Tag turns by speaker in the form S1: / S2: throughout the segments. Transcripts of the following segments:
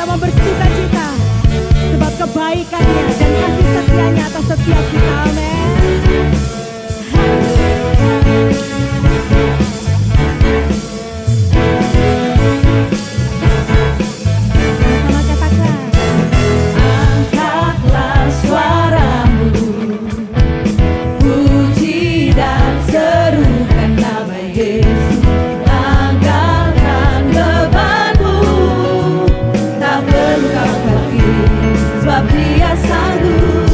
S1: sama bersuka cita, sebab kebaikannya dan kasih setianya atas setiap kita. Amin. Sama katakan, angkatlah suaramu, puji dan serukan nama Yesus. Angkatkan bebanmu, tak perlu kau khawatir, sebab Dia sanggup.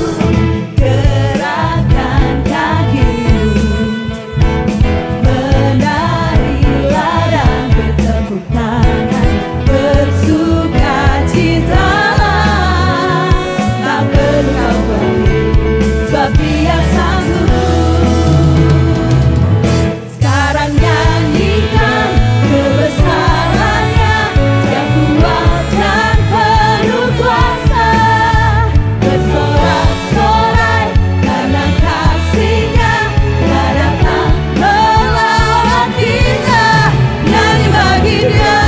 S1: Gerakkan kakimu, menarilah dan bertepuk tangan, bersukacitalah, tak perlu kau khawatir, sebab Dia sanggup. Sekarang nyanyikan kebesarannya, yang kuat dan penuh kuasa. Bersorak-sorai karena kasih-Nya, telah datang melawan kita. Nyanyi bagi Dia.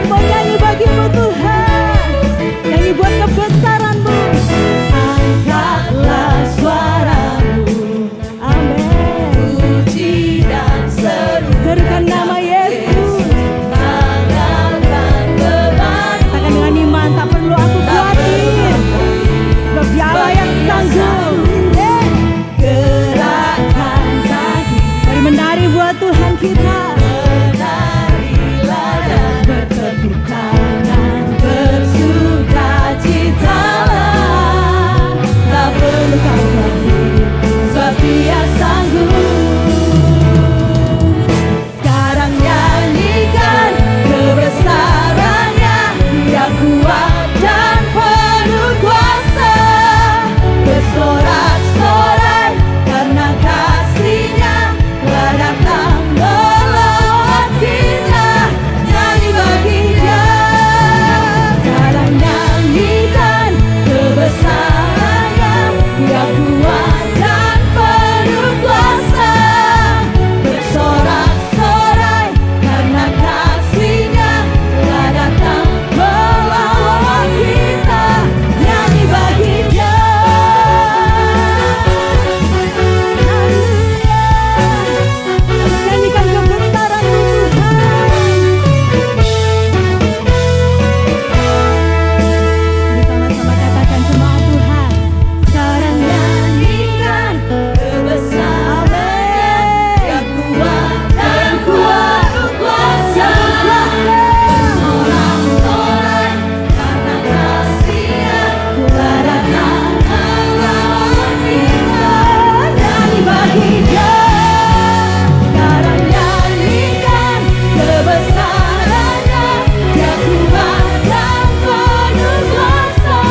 S1: Mau nyanyi bagimu Tuhan, nyanyi buat kebesaran-Mu. Angkatlah suaramu, amin. Puji dan serukan nama Yesus. Angkatkan beban, katakan dengan iman, tak perlu aku khawatir, sebab Dia Allah yang sanggup. Gerakkan kaki, mari menari buat Tuhan kita. Menarilah dan bertepuk tangan, bersukacitalah, tak perlu kau khawatir, sebab Dia sanggup. Sekarang nyanyikan kebesarannya, Dia kuat dan penuh kuasa. Bersorak-sorai karena kasih-Nya, telah datang melawan kita. Nyanyi bagi Dia. Sekarang nyanyikan kebesarannya, Dia kuat dan penuh kuasa. Bersorak-sorai karena kasih-Nya, telah datang melawan kita. Nyanyi bagi Dia. Nyanyikan kebesaran-Mu Tuhan. Bersama-sama katakan jemaat Tuhan. Sekarang nyanyikan kebesarannya, yang kuat dan penuh kuasa. Bersorak-sorai karena kasih-Nya, telah datang melawan kita. Nyanyi bagi Dia. Sekarang nyanyikan kebesarannya, yang kuat dan penuh kuasa.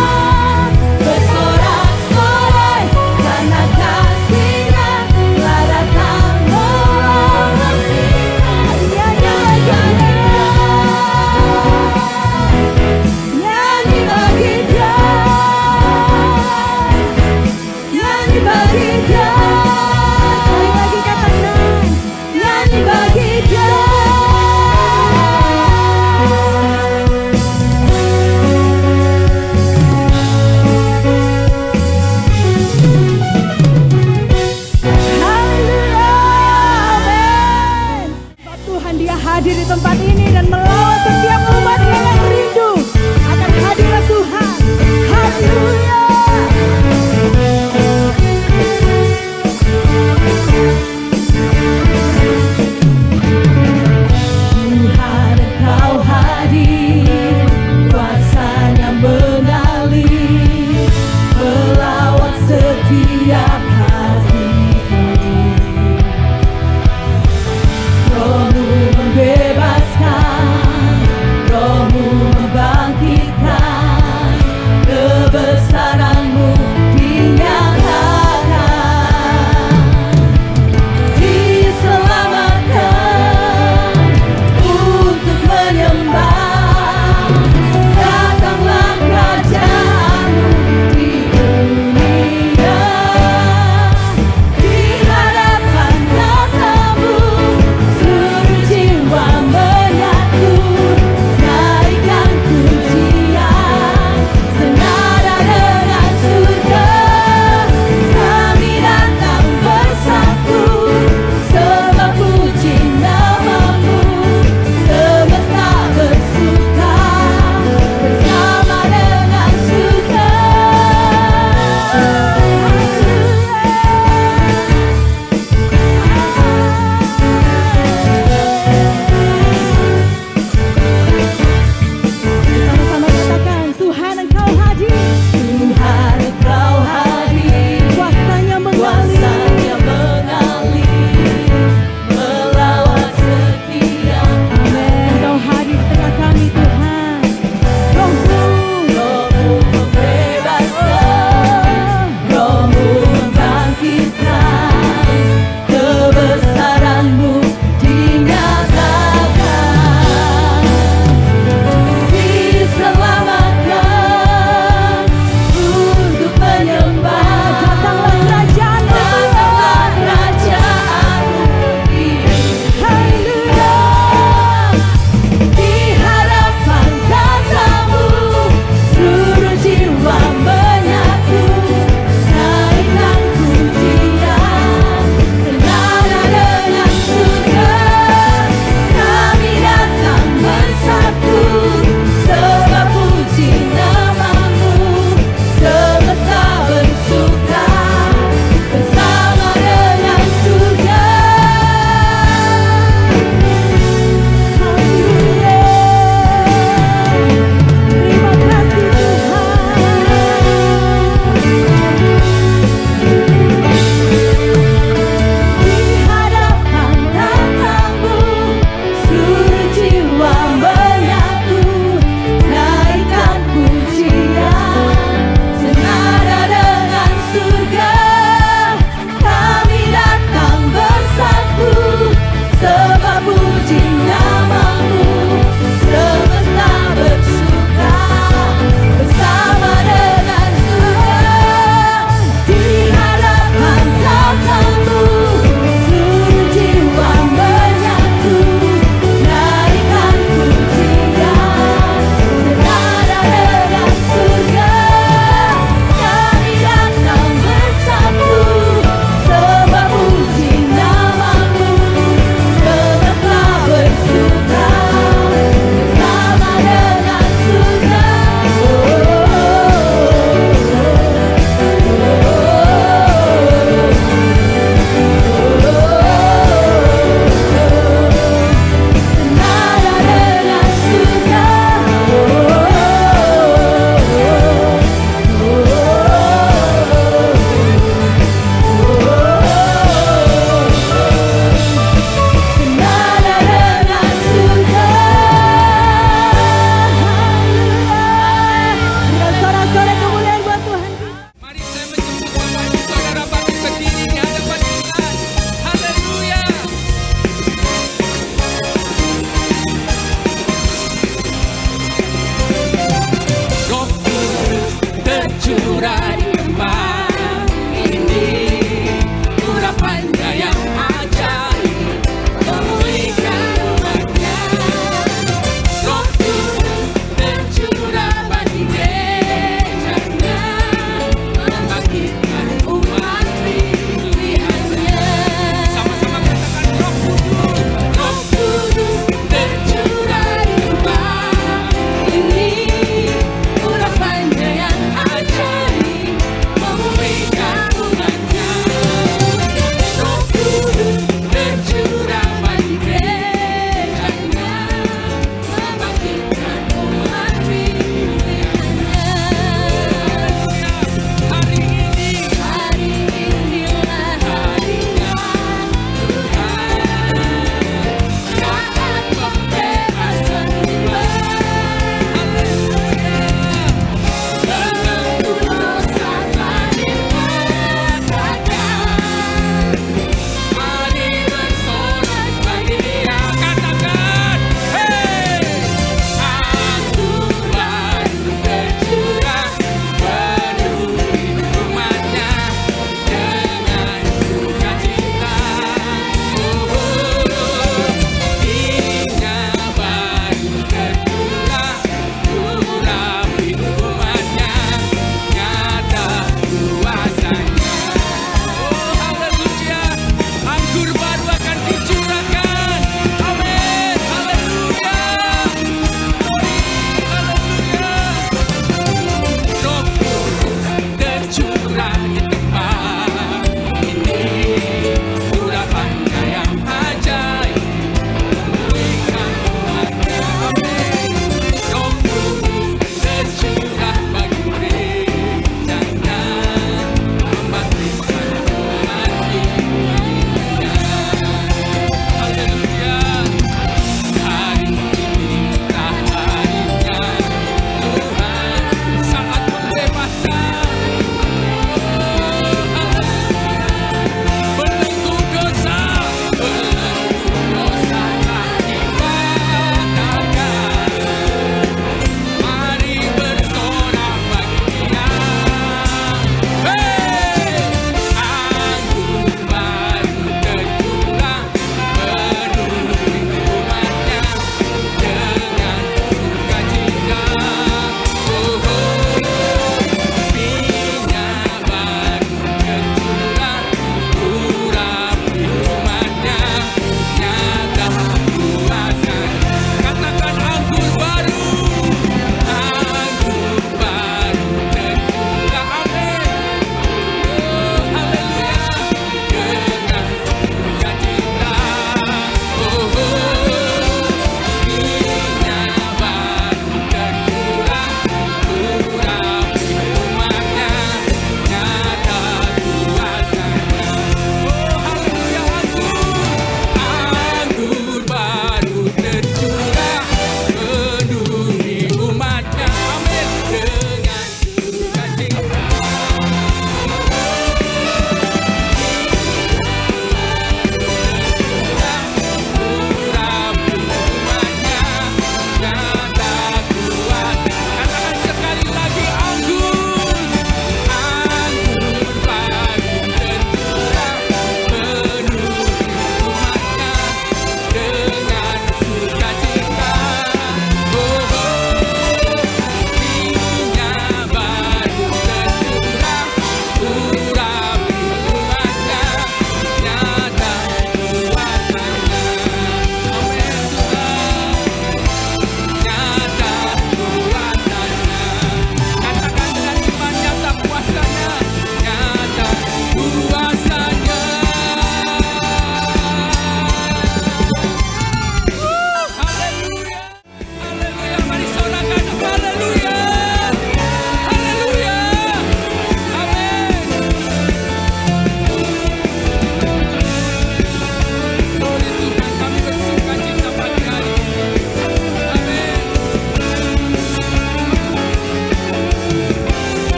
S1: Bersorak-sorai karena kasih-Nya, telah datang melawan kita. Nyanyi bagi Dia. Nyanyi bagi Dia. Sekali lagi katakan, nyanyi bagi Dia. Haleluya, amin. Sebab Tuhan Dia hadir di tempat ini dan melawat setiap umat-Nya yang rindu akan hadirat Tuhan. Haleluya. Tuhan Engkau hadir, kuasa-Nya mengalir, melawat setiap hati. Roh-Mu membebaskan,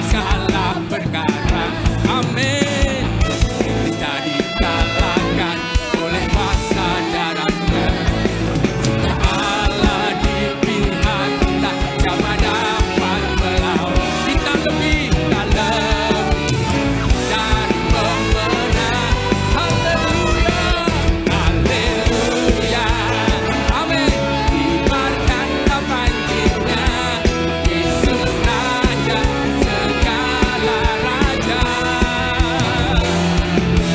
S2: segala perkara. Amin. Kita dikalahkan oleh masa daratnya. Allah di pihak kita, siapa dapat melawan? Kita lebih dari pemenang. Haleluya, haleluya. Amin. Kibarkanlah banjirnya, Yesus Raja segala raja.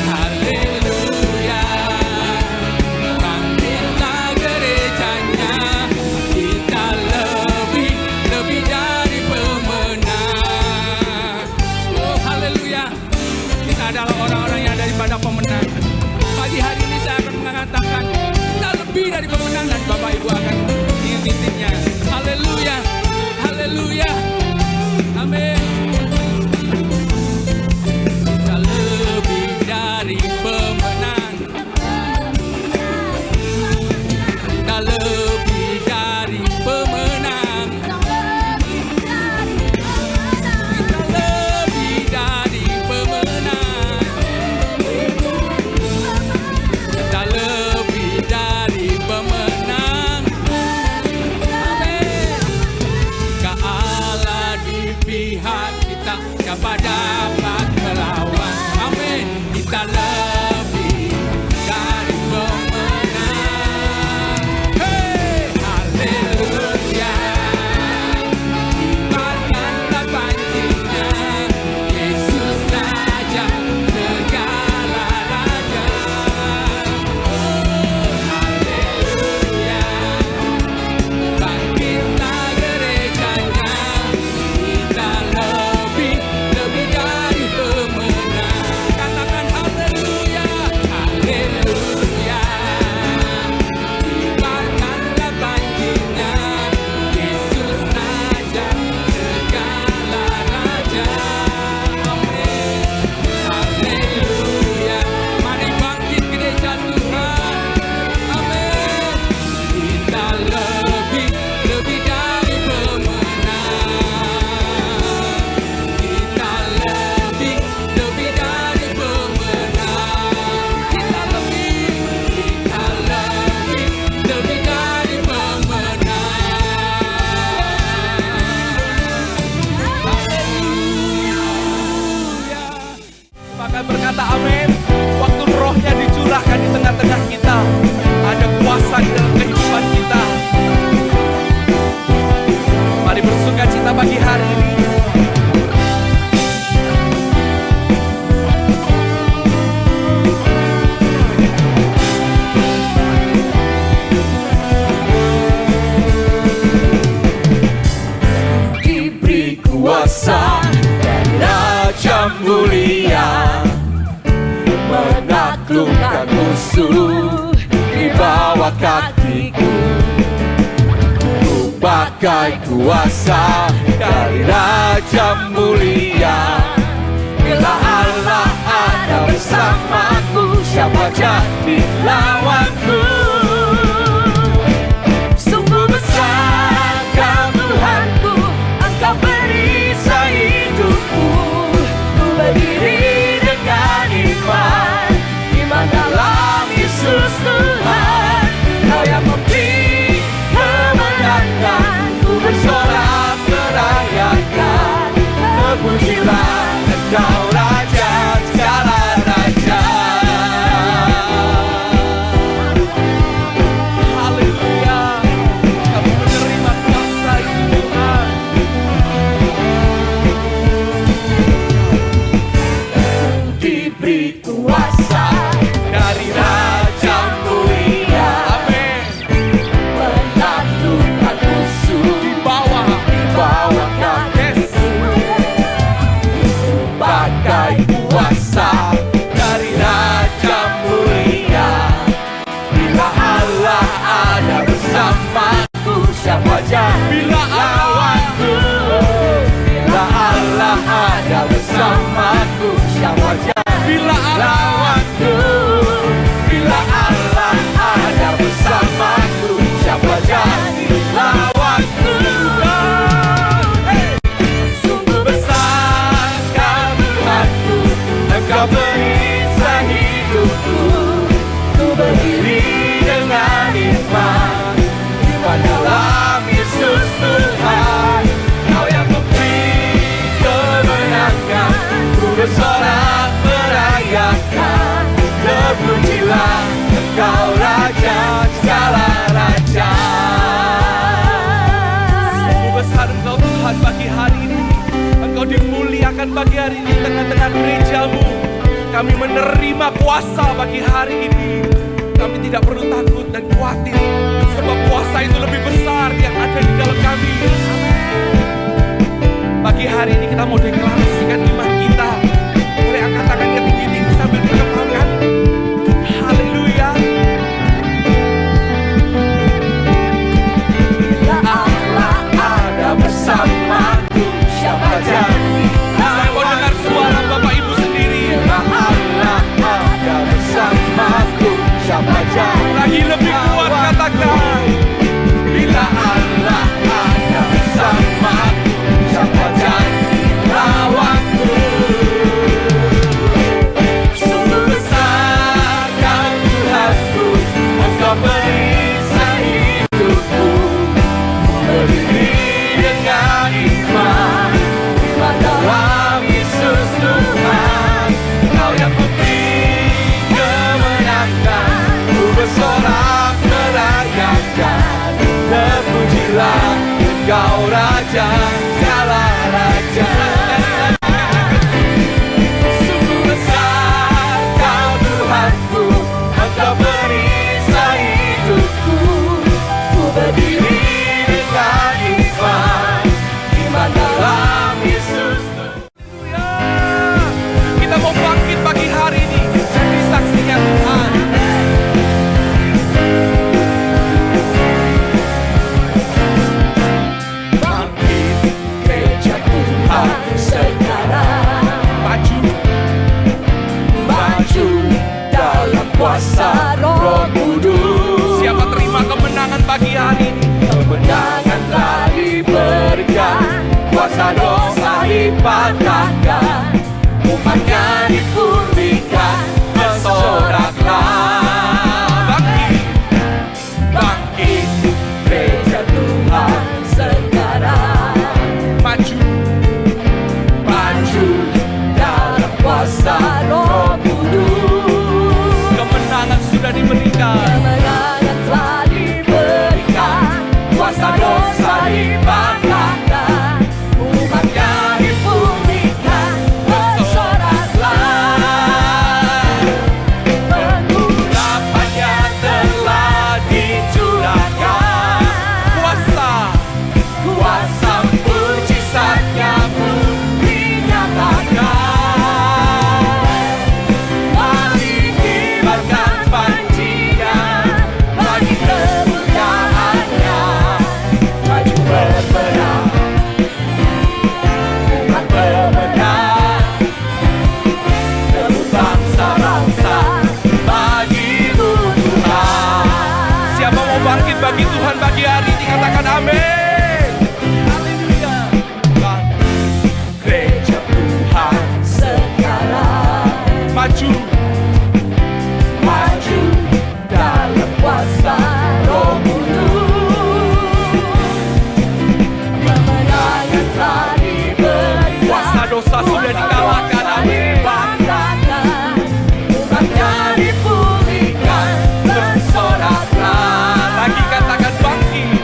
S2: Haleluya. Bangkitlah gerejanya, kita lebih dari pemenang. Oh haleluya. Kita adalah orang-orang yang daripada pemenang. Pagi hari ini saya akan mengatakan kita lebih dari pemenang, dan Bapak Ibu akan mengintipnya. Haleluya, haleluya, amin. Kita lebih dari pemenang. Kita lebih dari pemenang. Kita lebih dari pemenang. Kita lebih dari pemenang. Amin. Jika Allah di pihak kita, siapa dapat melawan? Amin. Kita lebih dari pemenang. Hey, haleluya. Kibarkanlah banjirnya, Yesus Raja segala raja. Oh, haleluya. Bangkitlah gerejanya, kita lebih dari pemenang. Katakan haleluya, haleluya. Kibarkanlah banjirnya, Yesus Raja segala raja. Amin. Haleluya. Mari bangkit gereja Tuhan. Amin. Kita lebih dari pemenang. Kita lebih dari pemenang. Kita lebih dari pemenang. Haleluya.
S3: Bahkan berkata amin. Waktu rohnya dicurahkan di tengah-tengah kita, ada kuasa di dalam kehidupan kita. Mari bersuka cita pagi hari ini.
S2: Diberi kuasa dari Raja mulia, menaklukkan musuh di bawah kakiku. Ku pakai kuasa dari Raja mulia. Bila Allah ada bersamaku, siapa jadi lawanku? Sungguh besar Kau Tuhanku, Engkau perisai hidupku. Ku berdiri dengan iman dalam Yesus Tuhan. Kau yang memberi kemenangan, ku bersorak merayakan. Terpujilah Engkau Raja segala raja.
S3: puasa bagi hari ini. Kami tidak perlu takut dan khawatir, sebab kuasa itu lebih besar yang ada di dalam kami. Pagi hari ini kita mau deklarasikan iman kita. Boleh angkat tangannya tinggi-tinggi sambil dikepalkan. Haleluya.
S1: Bila Allah ada bersamaku, siapa jadi?
S3: Saya mau dengar suara Bapak Ibu sendiri.
S1: Bila Allah ada bersamaku, siapa jadi?
S3: Lagi lebih kuat katakan.
S1: Bila Allah ada bersamaku, siapa jadi lawanku? Sungguh besar kan Tuhanku, Engkau perisai hidupku. Berdiri dengan iman, iman dalam Yesus Tuhan. Engkau yang memberi kemenangan, ku bersorak merayakan. Terpujilah Engkau Raja, segala raja. Sungguh besar Kau Tuhanku, Engkau perisai hidupku. Ku berdiri dengan iman, iman dalam Yesus Tuhan.
S3: Haleluya. Kita mau bangkit pagi hari ini jadi saksinya Tuhan.
S1: Bangkit gereja Tuhan sekarang,
S3: Maju,
S1: maju dalam kuasa Roh Kudus.
S3: siapa terima kemenangan pagi hari ini?
S1: Kemenangan telah diberikan, kuasa dosa dipatahkan, umatnya dipulihkan, bersoraklah.
S3: Bangkit,
S1: Bangkit gereja Tuhan sekarang,
S3: maju,
S1: maju dalam kuasa Roh Kudus.
S3: kemenangan sudah diberikan.
S1: Kemenangan telah diberikan, kuasa dosa dipatahkan, umatnya dipulihkan, bersoraklah. Pengurapannya telah dicurahkan, kuasa mujizatnya pun dinyatakan. Mari kibarkan panjian bagi kemuliaannya, maju berperang, umat pemenang, tebus bangsa-bangsa bagimu Tuhan.
S3: Siapa mau bangkit bagi Tuhan pagi hari ini? Katakan amin. Haleluya. Bangkit,
S1: Gereja Tuhan sekarang,
S3: maju,
S1: maju dalam kuasa Roh Kudus. Kemenangan telah diberikan,
S3: kuasa dosa sudah dikalahkan. Amin.
S1: dipatahkan, umatnya dipulihkan, bersoraklah.
S3: Lagi katakan bangkit,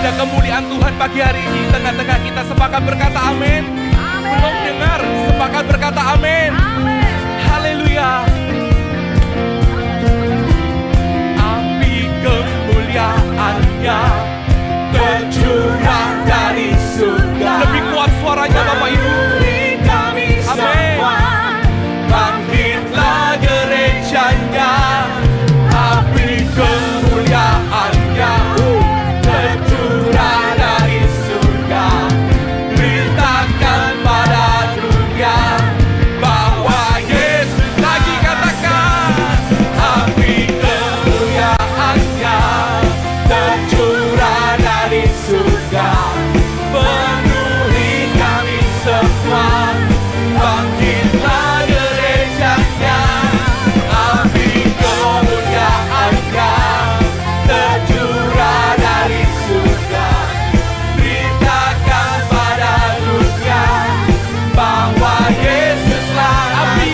S3: Ada kemuliaan Tuhan pagi hari ini tengah-tengah kita. Sepakat berkata amin. Belum dengar, sepakat berkata amin. Haleluya. Api kemuliaannya tercurah dari surga. Lebih kuat suaranya Bapak Ibu. Amin. Bangkitlah gerejanya. Api kemuliaannya tercurah dari surga. Beritakan pada dunia bahwa Yesus lagi, katakan. Api kemuliaannya tercurah dari surga. Penuhi kami semua. Bangkitlah gerejanya. Api kemuliaannya tercurah dari surga. Beritakan pada dunia bahwa Yesuslah api.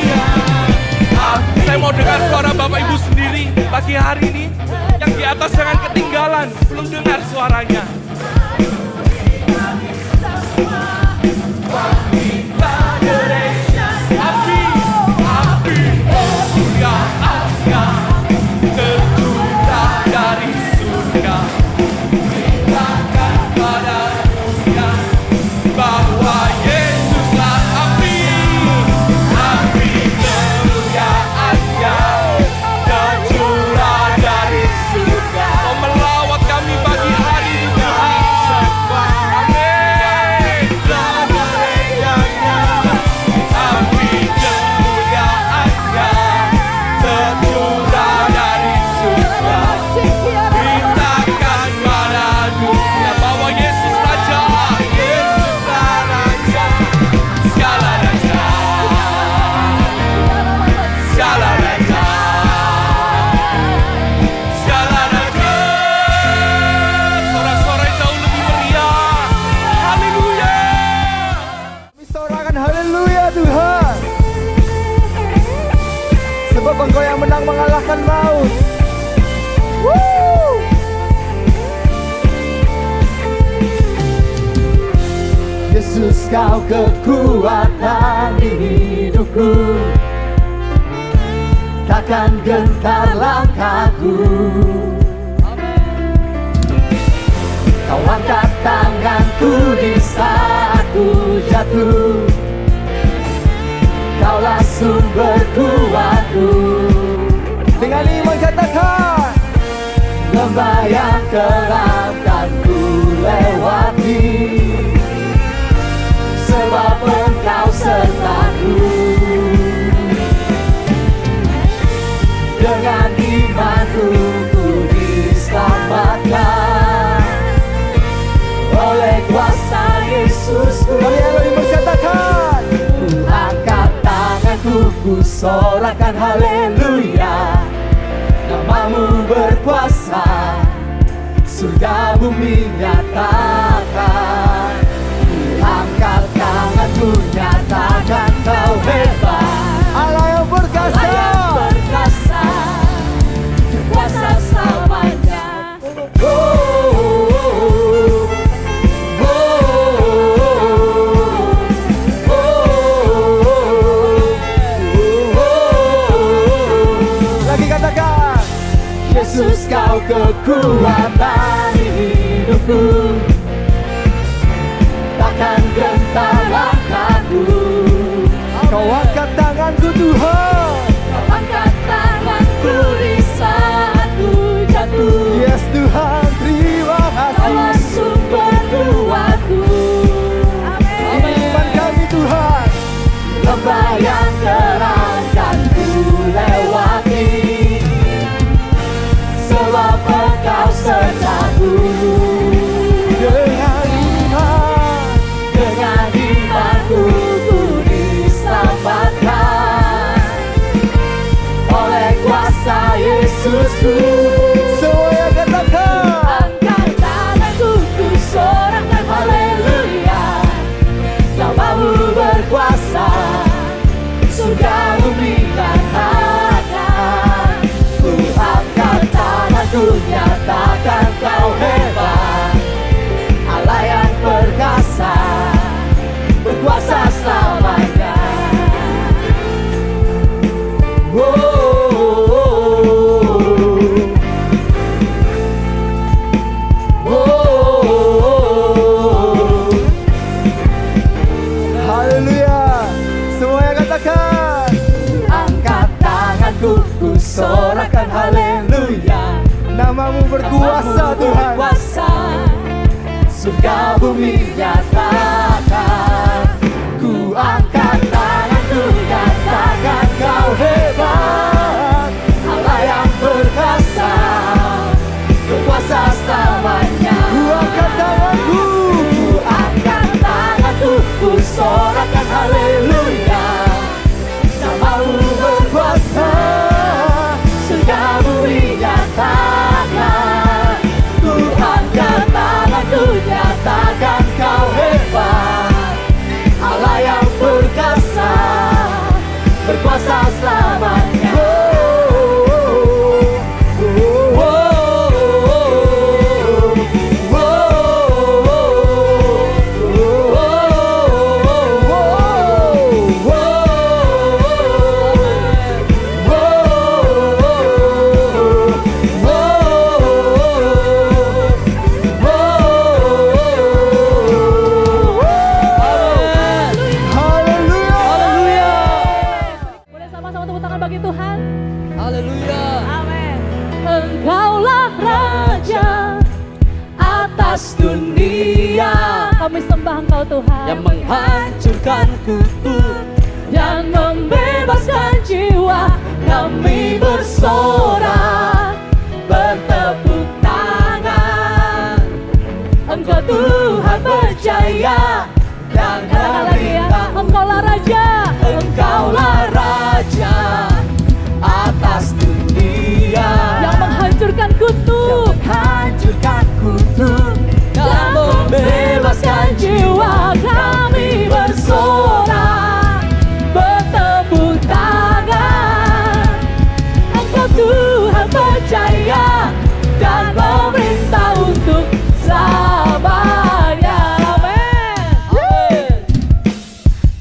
S3: Saya mau dengar suara Bapak Ibu sendiri pagi hari ini. Yang di atas jangan ketinggalan, belum dengar suaranya. Api kemuliaannya tercurah dari surga. Beritakan pada dunia bahwa Yesuslah api. Api kemuliaannya tercurah dari surga. Oh, melawat kami pagi hari ini Tuhan. Amin. Api kemuliaannya tercurah dari surga. Beritakan pada dunia bahwa Yesus Raja. Yesuslah Raja. Segala Raja. Segala Raja. Segala Raja. Sorak-sorai jauh lebih meriah. Haleluya.
S4: Kami sorakan haleluya Tuhan. Sebab Engkau yang menang mengalahkan maut. Woo! Yesus, Kau kekuatan di hidupku. Takkan gentar langkahku. Kau angkat tanganku di saat ku jatuh. Kaulah sumber kuatku. Dengan iman katakan, lembah yang kelam kan ku lewati, sebab Engkau sertaku. Dengan imanku ku diselamatkan oleh kuasa Yesusku. Kami yang lebih berkatakan, ku angkat tanganku, ku sorakan haleluya. Namamu berkuasa, surga bumi nyatakan. Ku angkat tanganku, nyatakan Kau hebat. Allah yang berkuasa, kuasa selamanya. Lagi katakan, Yesus Kau kekuatan di hidupku. Takkan gentar langkahku. Kau angkat tanganku Tuhan. Kau angkat tanganku di saat ku jatuh. Yes Tuhan, terima kasih. Kaulah sumber kuatku. Amin. Iman kami Tuhan. Lembah yang terang kan ku lewati, sebab Engkau serta. surga bumi nyatakan. Ku angkat tanganku nyatakan kau hebat, Allah yang perkasa, berkuasa selamanya. Ku angkat tanganku, ku sorakan haleluya, namamu berkuasa, surga bumi nyatakan. Ku angkat tanganku nyatakan kau hebat, Allah yang perkasa, berkuasa selamanya.
S1: Kami sembah Engkau Tuhan
S4: yang menghancurkan kutub
S1: dan membebaskan jiwa.
S4: Kami bersorak, bertepuk tangan. Engkau Tuhan berjaya dan
S1: Katakan lagi ya, Engkaulah Raja,
S4: Engkaulah Raja atas dunia,
S1: yang menghancurkan kutub,
S4: dan membebaskan jiwa. Kami bersorak, bertepuk tangan. Engkau Tuhan percaya dan memerintah untuk selamanya. Amin.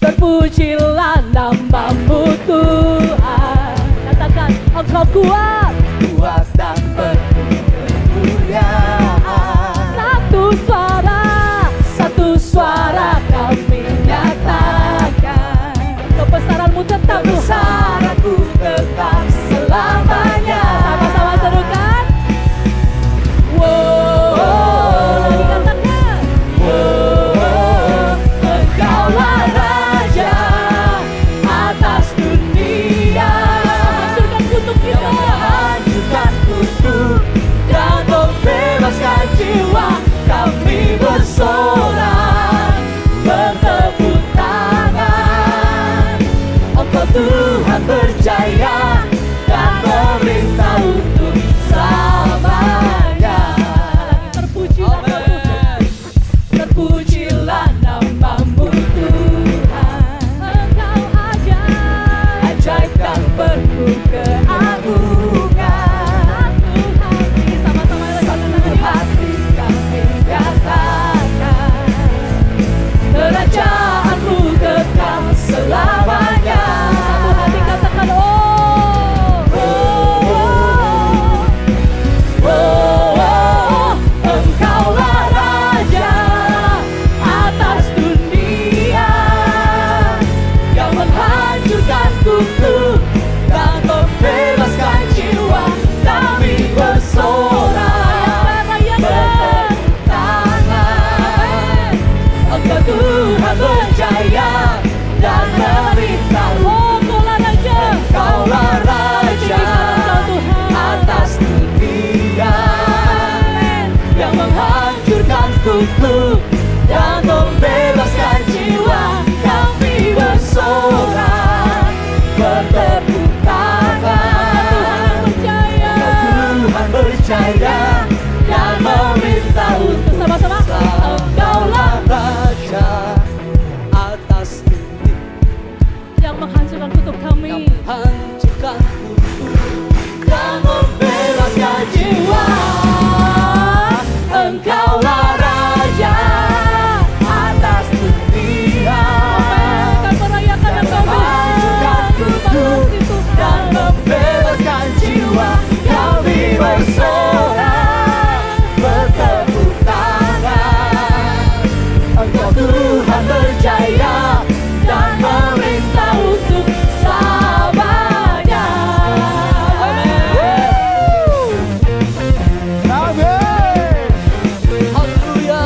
S4: Terpujilah namamu Tuhan. Katakan, Engkau kuat, kuat dan penuh kemuliaan. Satu suara kami nyatakan, kebesaranmu tetap Tuhan, tetap selamanya. Sama-sama serukan. Lagi katakan. Engkaulah Raja atas dunia, hancurkan kutub kita, hancurkan kutub dan membebaskan jiwa. Kami bersorak, bertepuk tangan. Engkau Tuhan berjaya dan memerintah untuk selamanya. Terpujilah Tuhan, terpujilah namamu Tuhan. Engkau ajaib dan penuh keagungan. Satu hati kami nyatakan, kerajaanmu kekal selamanya. Satu hati katakan, Engkaulah Raja atas dunia, yang menghancurkan kutub dan membebaskan jiwa. Kami bersorak, bertepuk tangan. Engkau Tuhan berjaya dan memerintah. Engkaulah Raja, Engkaulah Raja atas dunia, yang menghancurkan kutub dan membebaskan jiwa. Kami bersorak, bertepuk tangan. Tuhan berjaya dan memerintah untuk sama-sama. Engkaulah Raja atas dunia,
S1: yang menghancurkan kutub kami,
S4: yang menghancurkan kutub dan membebaskan jiwa. Engkaulah Raja atas dunia,
S1: akan merayakan Engkau
S4: menghancurkan kutub dan membebaskan jiwa. Kami bersorak, bertepuk tangan. Engkau Tuhan berjaya dan memerintah untuk selamanya. Amin. Haleluya.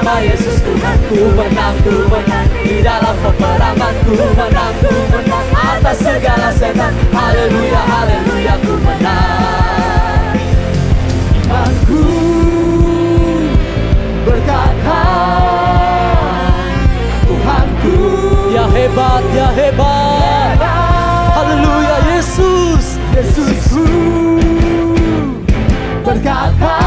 S5: nama Yesus Tuhan. Ku menang di dalam peperangan. Ku menang atas segala setan. Haleluya, haleluya, ku menang. Imanku berkata, Tuhanku ya hebat, ya hebat. Haleluya, Yesus, Yesusku berkata,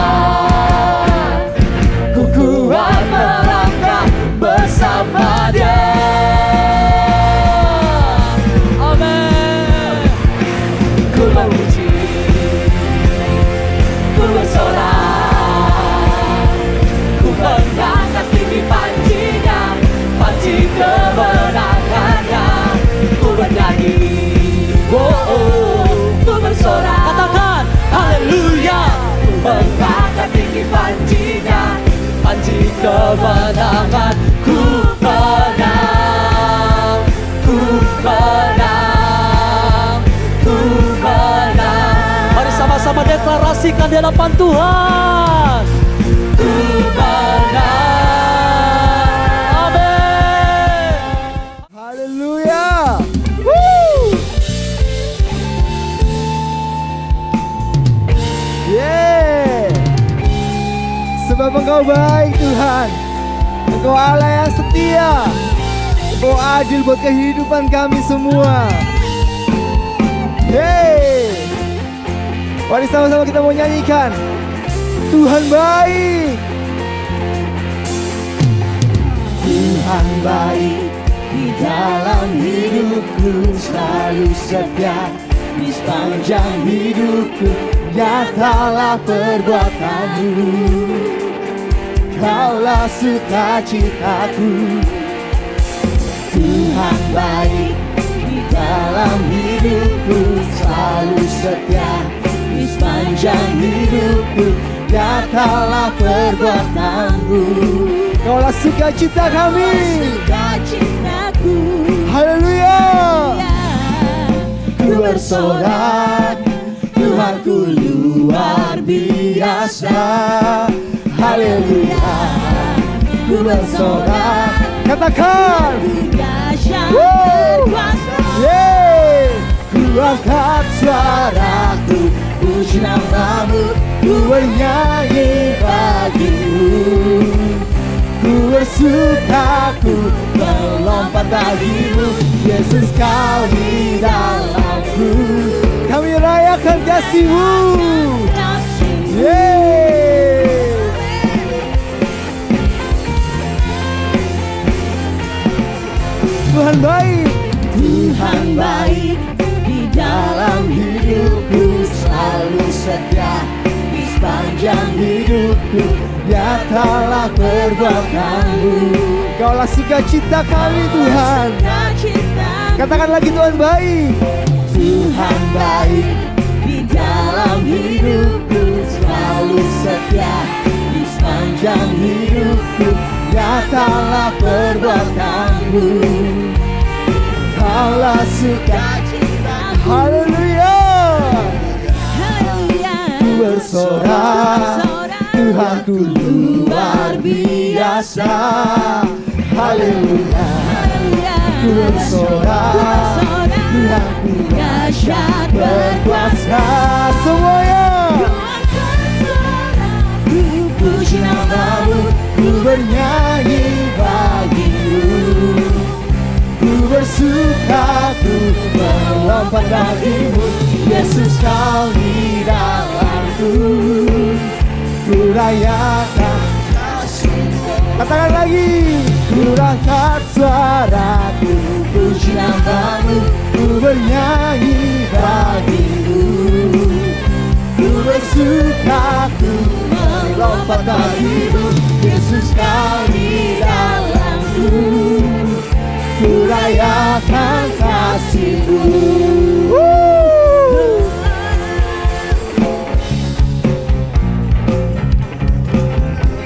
S5: ku kuat melangkah bersama Dia. Amin. Ku memuji, ku bersorak, ku mengangkat tinggi panjinya, panji kemenangannya. Ku bernyanyi, ku bersorak, katakan haleluya. Ku mengangkat tinggi panjinya, panji kemenangan. Ku menang, ku menang, ku menang. Mari sama-sama deklarasikan di hadapan Tuhan. Ku menang. Amin.
S6: Haleluya. Yeah. Sebab Engkau baik Tuhan, Engkau Allah yang setia, Engkau adil buat kehidupan kami semua. Hey, mari sama-sama kita mau nyanyikan Tuhan baik. Tuhan baik, di dalam hidupku selalu setia. Di sepanjang hidupku nyatalah perbuatanmu. Kaulah sukacitaku. Tuhan baik, di dalam hidupku selalu setia. Di sepanjang hidupku nyatalah perbuatanmu. Kaulah sukacita kami.
S1: Sukacitaku.
S6: Haleluya. Ku bersorak, Tuhanku luar biasa. Haleluya. Ku bersorak, katakan
S1: Dahsyat berkuasa.
S6: yeay. Ku angkat suaraku, puji namamu, ku bernyanyi bagimu. Ku bersuka, ku melompat bagimu, Yesus kau di dalamku. Kami rayakan kasih-Mu. Yeay. Tuhan baik,
S1: Tuhan baik, di dalam hidupku selalu setia.
S6: di sepanjang hidupku nyatalah perbuatanmu. Kaulah sukacita kami Tuhan.
S1: Sukacitaku.
S6: Katakan lagi Tuhan baik.
S1: Tuhan baik, di dalam hidupku selalu setia. Di sepanjang hidupku
S6: Nyatalah perbuatanmu. Kaulah sukacita. Haleluya.
S1: Haleluya.
S6: Ku bersorak, Tuhanku luar biasa. Haleluya. Ku bersorak, Tuhanku
S1: dahsyat berkuasa.
S6: semuanya.
S1: Ku puji namamu,
S6: Ku bernyanyi bagimu. Ku bersuka, ku melompat bagimu, Yesus kau di dalamku. Ku rayakan kasih-Mu. Katakan lagi. Ku angkat suaraku, puji namamu, ku bernyanyi bagimu. Ku bersuka, ku melompat bagimu, Yesus kau di dalamku. Ku rayakan kasih-Mu.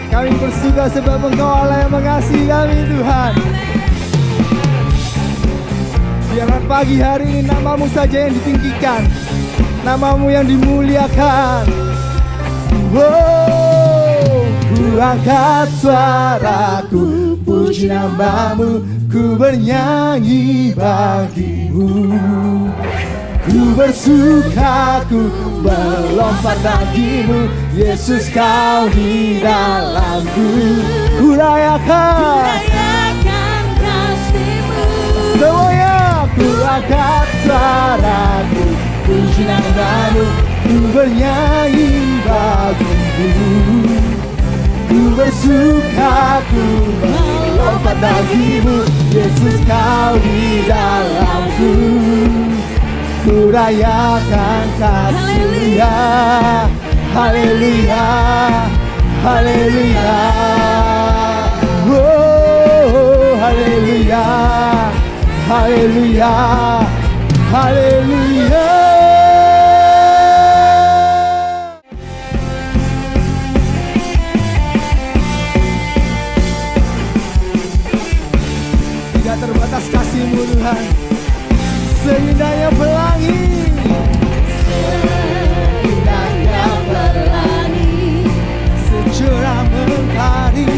S6: Kami bersuka sebab Engkau Allah yang mengasihi kami Tuhan. Biarlah pagi hari ini namamu saja yang ditinggikan, namamu yang dimuliakan. Wow, ku angkat suaraku, puji namamu, ku bernyanyi bagimu. Ku bersuka, ku melompat bagimu, Yesus kau di dalamku. Ku rayakan kasih-Mu. Semuanya ku angkat suaraku, puji namamu, ku bernyanyi bagimu. Ku bersuka, ku melompat bagimu, Yesus kau di dalamku. Ku rayakan kasih-Nya, haleluya, haleluya, oh, haleluya, haleluya, haleluya. Tidak terbatas kasih-Mu Tuhan, seindahnya pelangi, seindahnya pelangi, secerah mentari,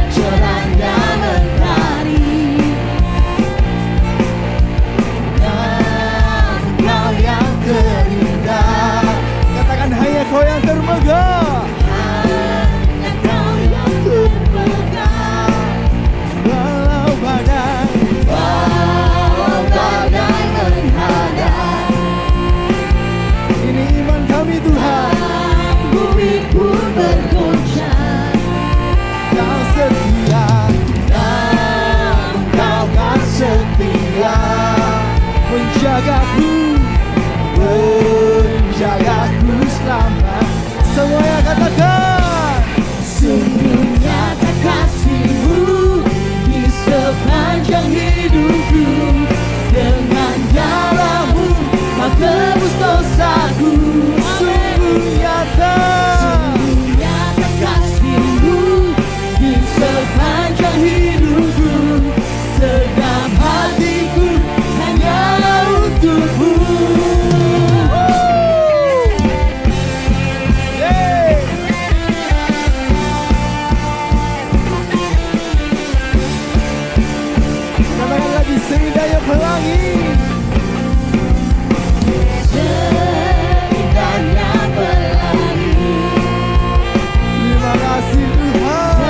S6: secerahnya mentari. Engkau yang terindah, katakan hanya Kau yang termegah, hanya Kau yang termegah. Walau badai menghadap, ini iman kami Tuhan. Bumi pun bergoncang, Kau setia, Kau kan setia, menjagaku, menjagaku selamat. Semuanya katakan, sungguh nyata kasih-Mu di sepanjang hidupku. Dengan darah-Mu Kau tebus dosaku. Sungguh nyata kasih-Mu di sepanjang hidupku. Segenap hatiku hanyalah untuk-Mu. Katakan lagi, seindahnya pelangi, seindahnya pelangi. Terima kasih Tuhan,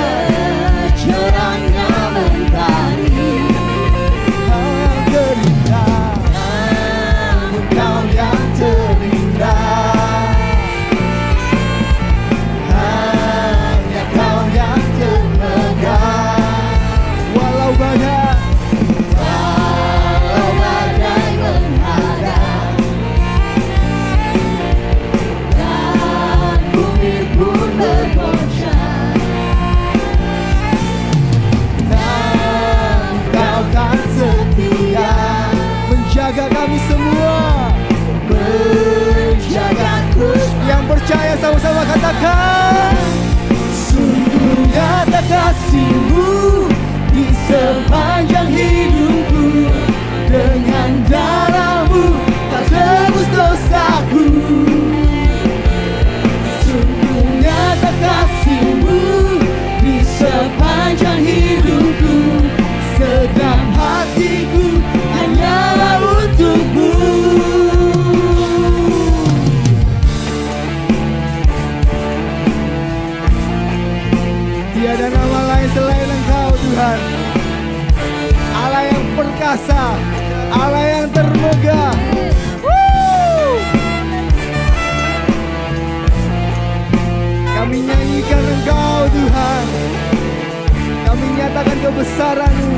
S6: secerahnya mentari. Kau yang terindah, Kau yang terindah, hanya Kau yang termegah. Walau badai menghadap, dan bumi pun bergoncang, Kau kan setia, menjaga kami semua, menjagaku. Yang percaya sama-sama katakan, sungguh nyata kasih-Mu di sepanjang hidupku. Dengan darah-Mu Kau tebus dosaku. Sungguh nyata kasih-Mu di sepanjang hidupku. Segenap hatiku hanyalah untuk-Mu. Tiada nama lain selain Engkau Tuhan, Allah yang perkasa, Allah yang termegah. Kami nyanyikan Engkau Tuhan, kami nyatakan kebesaran-Mu.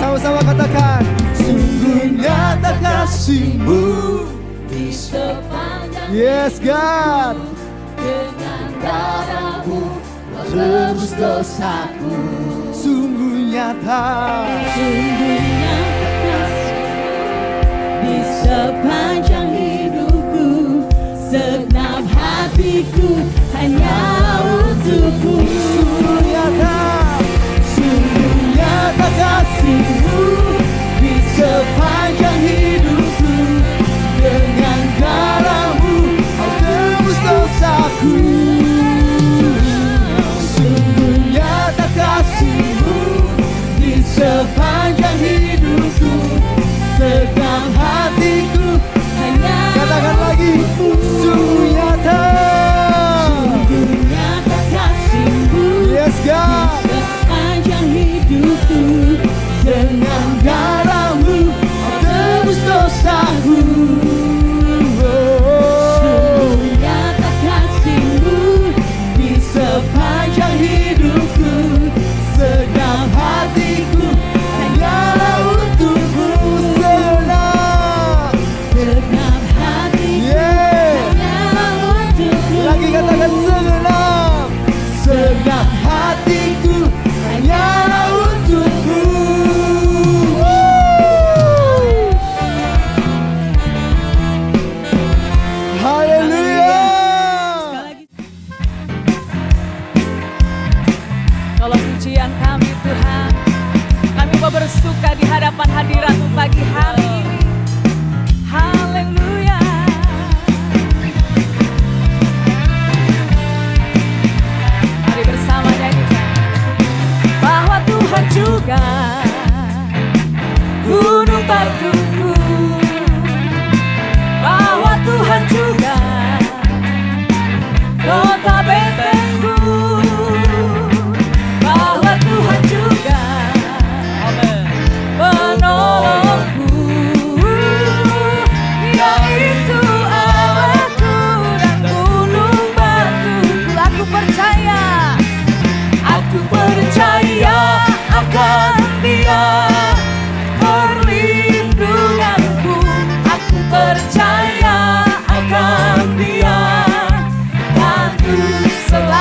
S6: Sama-sama katakan, sungguh nyata kasih-Mu di sepanjang. Yes God, dengan darah-Mu Kau tebus dosaku. Sungguh nyata kasih di sepanjang hidupku. Segenap hatiku hanya untuk-Mu. Sungguh nyata kasih-Mu di sepanjang hidupku. Dengan darah-Mu Kau tebus dosaku.
S1: hidupku. Dengan darahmu kau tebus dosaku. Sungguh nyata kasihmu di sepanjang hidupku. Segenap hatiku hanyalah untukmu. Segenap hatiku hanyalah untukmu.
S6: Lagi katakan segenap. Segenap hatiku hanyalah untukmu. Haleluya.
S1: Tolong pujian kami Tuhan. Kami mau bersuka di hadapan hadirat-Mu pagi hari ini. Haleluya. Mari bersama nyanyikan bahwa Tuhan juga gunung batuku, bahwa Tuhan juga kota bentengku, bahwa Tuhan juga penolongku. Dia itu Allahku dan gunung batuku. Aku percaya akan Dia, perlindunganku. Aku percaya akan Dia, dan ku selalu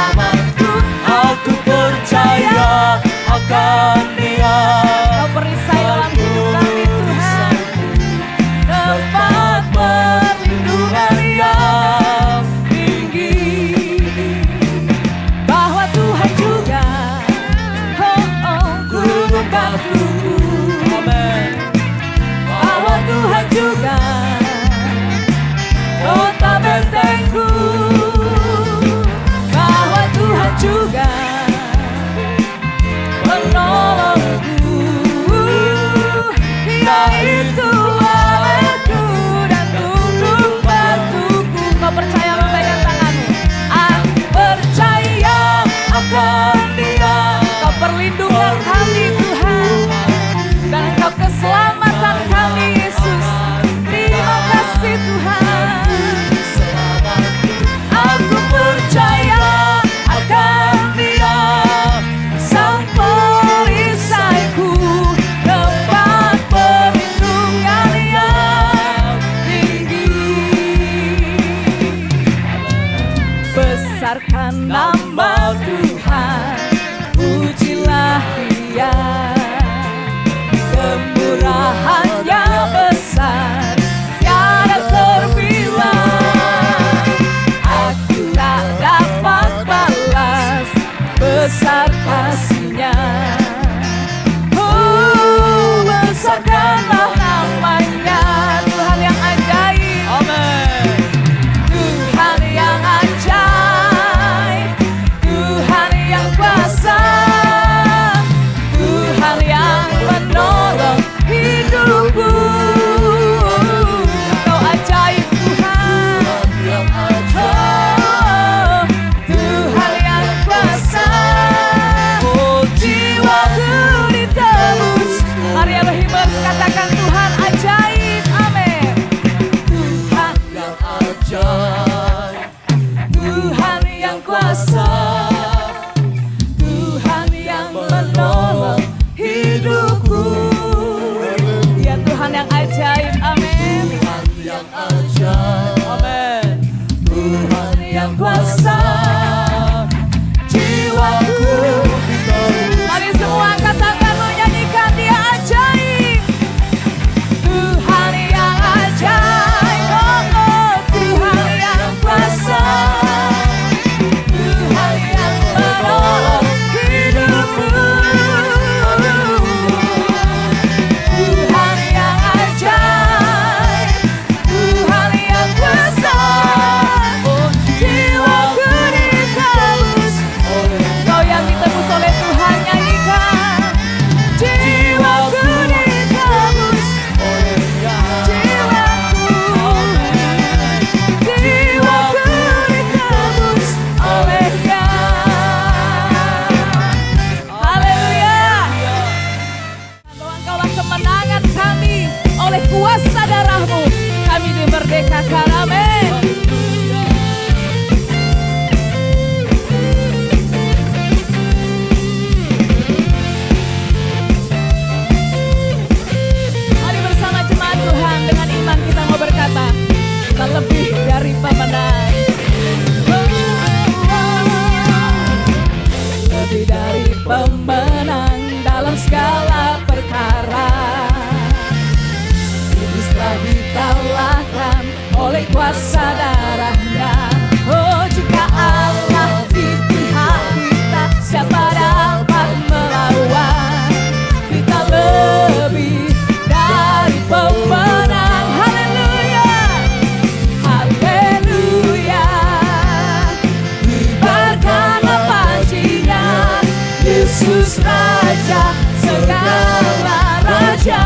S4: Yesus Raja segala raja.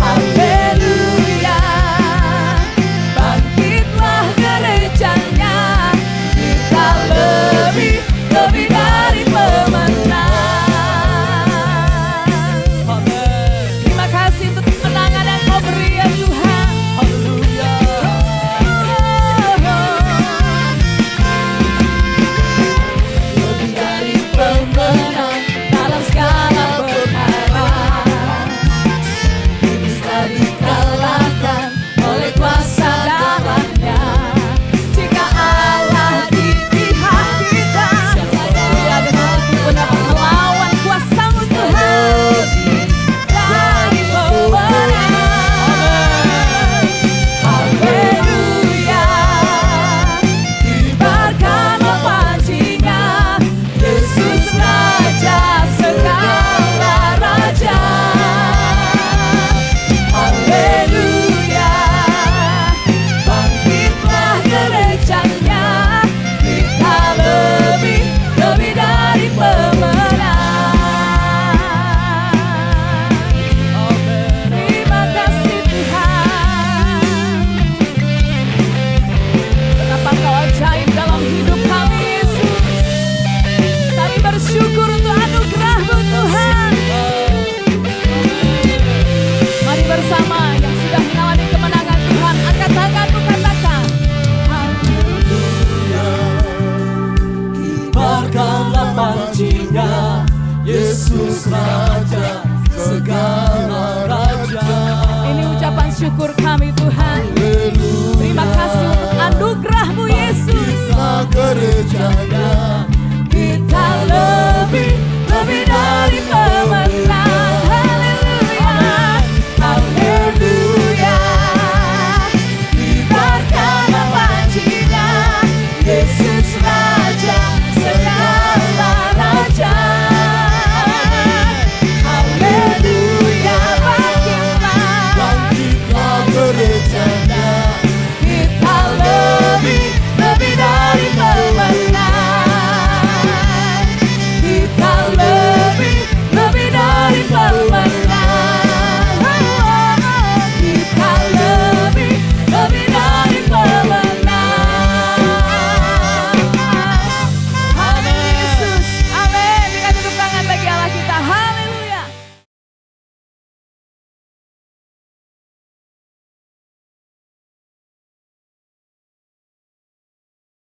S4: Haleluya, bangkitlah gerejanya, kita lebih dari pemenang. Terima kasih untuk kemenangan yang Kau beri ya Tuhan. Haleluya. Lebih dari pemenang dalam segala perkara, bisa dikalahkan oleh kuasa darahnya. Jika Allah di pihak kita, tiada satu pun dapat melawan kuasa-Mu Tuhan. Dari pemenang, haleluya, kibarkanlah pancinya, Yesus Raja segala raja. Haleluya, bangkitlah gerejanya, kita lebih dari pemenang. Terima kasih Tuhan. Betapa Kau ajaib dalam hidup kami Yesus. Kami bersyukur